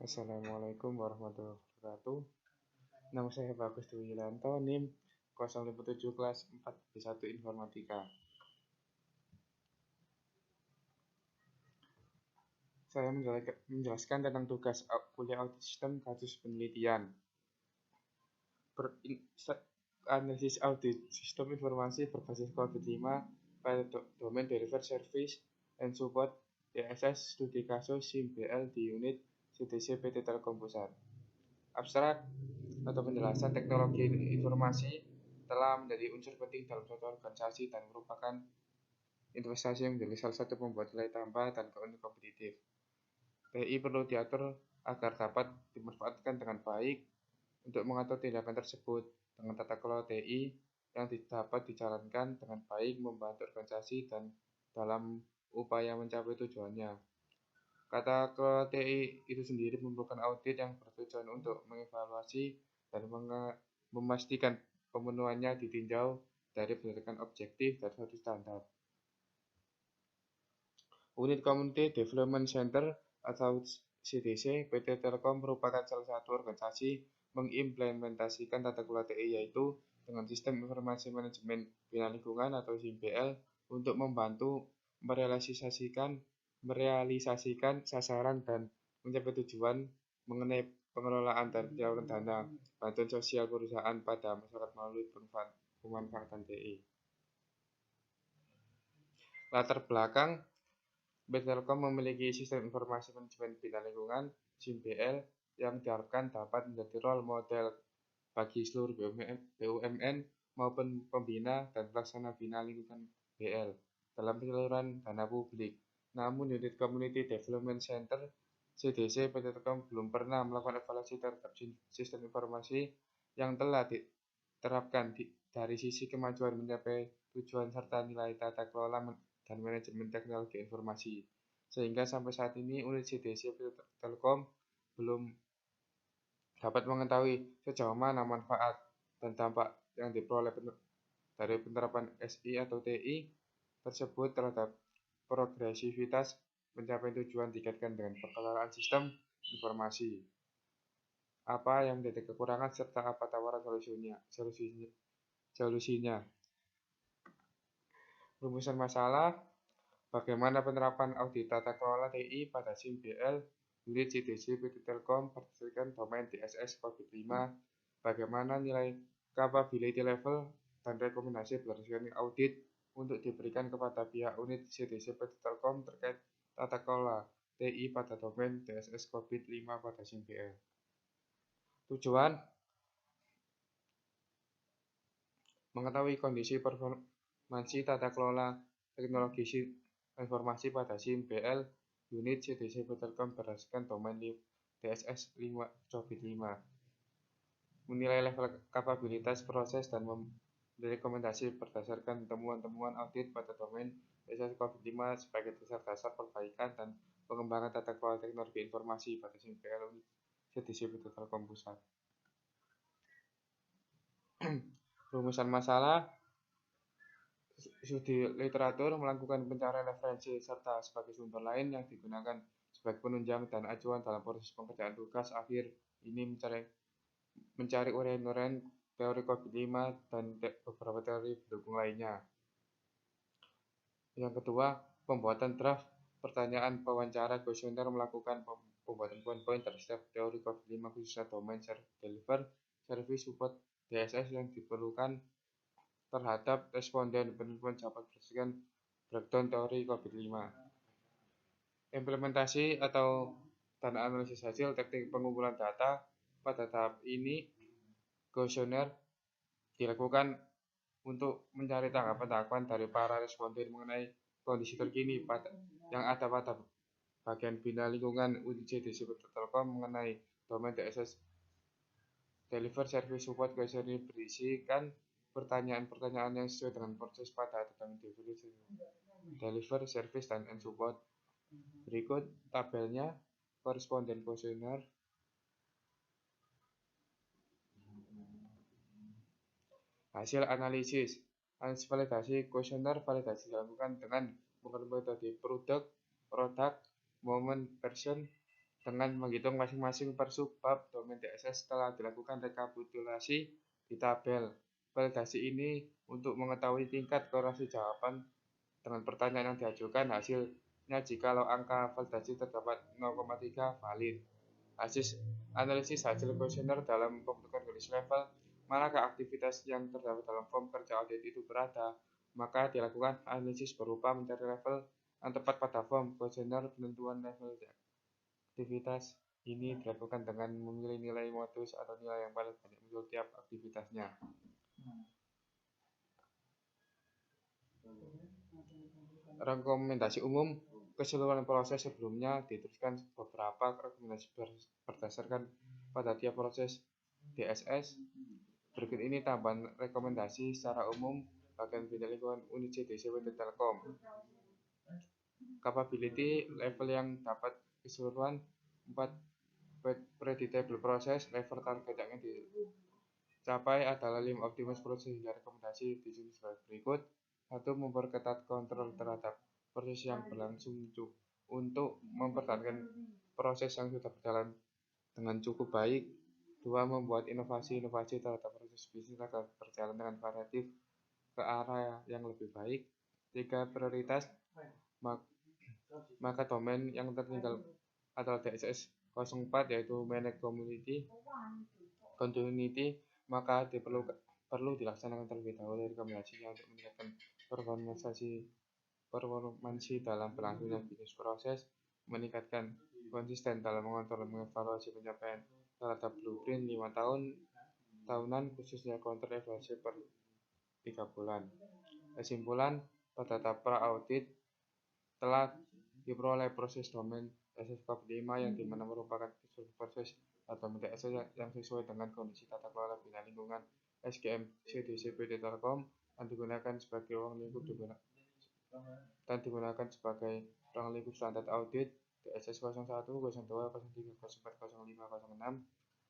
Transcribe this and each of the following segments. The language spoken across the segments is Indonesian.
Assalamualaikum warahmatullahi wabarakatuh. Nama saya Bagus Dwi Yulianto, NIM 057 kelas 4B1 Informatika. Saya menjelaskan tentang tugas kuliah audit sistem kasus penelitian. Analisis audit sistem informasi berbasis COVID-5 pada domain Deliver Service and Support DSS studi kasus SIMBL di unit CTC PT Telkom Pusat. Abstrak atau penjelasan teknologi informasi telah menjadi unsur penting dalam suatu organisasi dan merupakan investasi yang menjadi salah satu pembuat nilai tambah dan keuntungan kompetitif. TI perlu diatur agar dapat dimanfaatkan dengan baik untuk mengatur tindakan tersebut dengan tata kelola TI yang dapat dijalankan dengan baik membantu organisasi dan dalam upaya mencapai tujuannya. Kata kelola TI itu sendiri merupakan audit yang bertujuan untuk mengevaluasi dan memastikan pemenuhannya ditinjau dari berdasarkan objektif dan suatu standar. Unit Community Development Center atau CDC PT Telkom merupakan salah satu organisasi mengimplementasikan tata kelola TI yaitu dengan sistem informasi manajemen bina lingkungan atau SIMBL untuk membantu merealisasikan sasaran dan mencapai tujuan mengenai pengelolaan dan penyaluran dana bantuan sosial perusahaan pada masyarakat melalui pemanfaatan TI. Latar belakang PT Telkom memiliki sistem informasi manajemen bina lingkungan SIMBL yang diharapkan dapat menjadi role model bagi seluruh BUMN maupun pembina dan pelaksana bina lingkungan BL dalam penyaluran dana publik. Namun unit Community Development Center CDC PT Telkom belum pernah melakukan evaluasi terhadap sistem informasi yang telah diterapkan dari sisi kemajuan mencapai tujuan serta nilai tata kelola dan manajemen teknologi informasi. Sehingga sampai saat ini unit CDC PT Telkom belum dapat mengetahui sejauh mana manfaat dan dampak yang diperoleh dari penerapan SI atau TI tersebut terhadap progresivitas mencapai tujuan dikaitkan dengan pengelolaan sistem informasi. Apa yang menjadi kekurangan serta apa tawaran solusinya. Rumusan masalah, bagaimana penerapan audit tata kelola TI pada SIMBL unit CDC PT Telkom berdasarkan domain DSS COVID-5, bagaimana nilai capability level dan rekomendasi berdasarkan audit untuk diberikan kepada pihak unit CDC PT Telkom terkait tata kelola TI pada domain DSS COVID-5 pada SIMBL. Tujuan mengetahui kondisi performansi tata kelola teknologi informasi pada SIMBL unit CDC PT Telkom berdasarkan domain DSS COVID-5. Menilai level kapabilitas proses dan rekomendasi berdasarkan temuan-temuan audit pada domain DSS COVID-5 sebagai dasar-dasar perbaikan dan pengembangan tata kelola teknologi informasi pada SIMBL unit CDC PT Telkom Pusat. Rumusan masalah, studi literatur melakukan pencarian referensi serta sebagai sumber lain yang digunakan sebagai penunjang dan acuan dalam proses pengerjaan tugas akhir ini mencari uraian-uraian teori COVID-5 dan beberapa teori pendukung lainnya. Yang kedua, pembuatan draft pertanyaan pewawancara kuesioner melakukan pembuatan poin-poin terhadap setiap teori COVID-5 khususnya domain Deliver Service Support DSS yang diperlukan terhadap responden penelitian dapat berdasarkan breakdown teori COVID-5. Implementasi atau dan analisis hasil teknik pengumpulan data pada tahap ini kuesioner dilakukan untuk mencari tanggapan dari para responden mengenai kondisi terkini yang ada pada bagian bina lingkungan unit CDC Telkom mengenai domain DSS Deliver Service Support. Kuesioner berisikan pertanyaan-pertanyaan yang sesuai dengan proses pada domain Deliver Service dan Support. Berikut tabelnya koresponden kuesioner. Hasil analisis validasi kuesioner validasi dilakukan dengan menggunakan metode product, moment, person, dengan menghitung masing-masing per subbab domain DSS setelah dilakukan rekapitulasi di tabel. Validasi ini untuk mengetahui tingkat korelasi jawaban dengan pertanyaan yang diajukan. Hasilnya jikalau angka validasi terdapat 0,3 valid. Analisis hasil kuesioner dalam pembentukan garis level, manakah aktivitas yang terdapat dalam form kerja audit itu berada, maka dilakukan analisis berupa mencari level yang tepat pada form kuesioner. Penentuan level aktivitas ini dilakukan dengan memilih nilai modus atau nilai yang paling banyak muncul tiap aktivitasnya. Rekomendasi umum. Keseluruhan proses sebelumnya dituliskan beberapa rekomendasi berdasarkan pada tiap proses DSS. Berikut ini tambahan rekomendasi secara umum bagian bidang lingkungan unit CDC PT Telkom. Capability level yang dapat keseluruhan 4 predictable proses. Level target yang dicapai adalah 5 optimus proses hingga rekomendasi disusun sebagai berikut. 1. Memperketat kontrol terhadap proses yang berlangsung untuk mempertahankan proses yang sudah berjalan dengan cukup baik. 2. Membuat inovasi terhadap proses bisnis agar berjalan dengan variatif ke arah yang lebih baik. 3. Prioritas. Maka domain yang tertinggal adalah DSS 04 yaitu Manage Continuity, maka perlu dilaksanakan terlebih dahulu rekomendasinya untuk meningkatkan performansi dalam berlangsungnya bisnis proses, meningkatkan konsisten dalam mengontrol dan mengevaluasi pencapaian terhadap blueprint 5 tahunan, khususnya kontrol evaluasi per 3 bulan. Kesimpulan, pada tahap pra-audit telah diperoleh proses domain DSS 5 yang dimana merupakan proses atau DSS yang sesuai dengan kondisi tata kelola bina lingkungan SGM CDC PT Telkom dan digunakan sebagai ruang lingkup standar audit DSS 01, 02, 03, 04, 05, 06.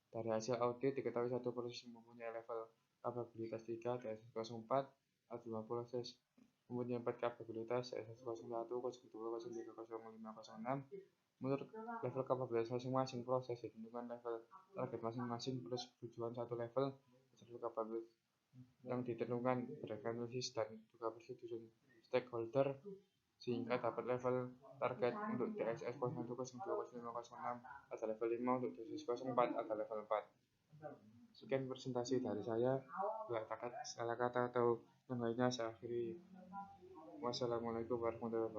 Dari hasil audit diketahui satu proses mempunyai level kapabilitas 3 DSS 04, ada 5 proses mempunyai 4 kapabilitas DSS 01, 02, 03, 05, 06. Menurut level kapabilitas masing-masing proses ditentukan level target masing-masing plus tujuan satu level kapabilitas yang ditentukan berdasarkan analisis dan juga persetujuan stakeholder sehingga dapat level target untuk DSS 01, 02, 05, 06 ada level 5, untuk DSS 04 ada level 4. Sekian presentasi dari saya. Bila salah kata atau yang lainnya saya akhiri. Wassalamualaikum warahmatullahi wabarakatuh.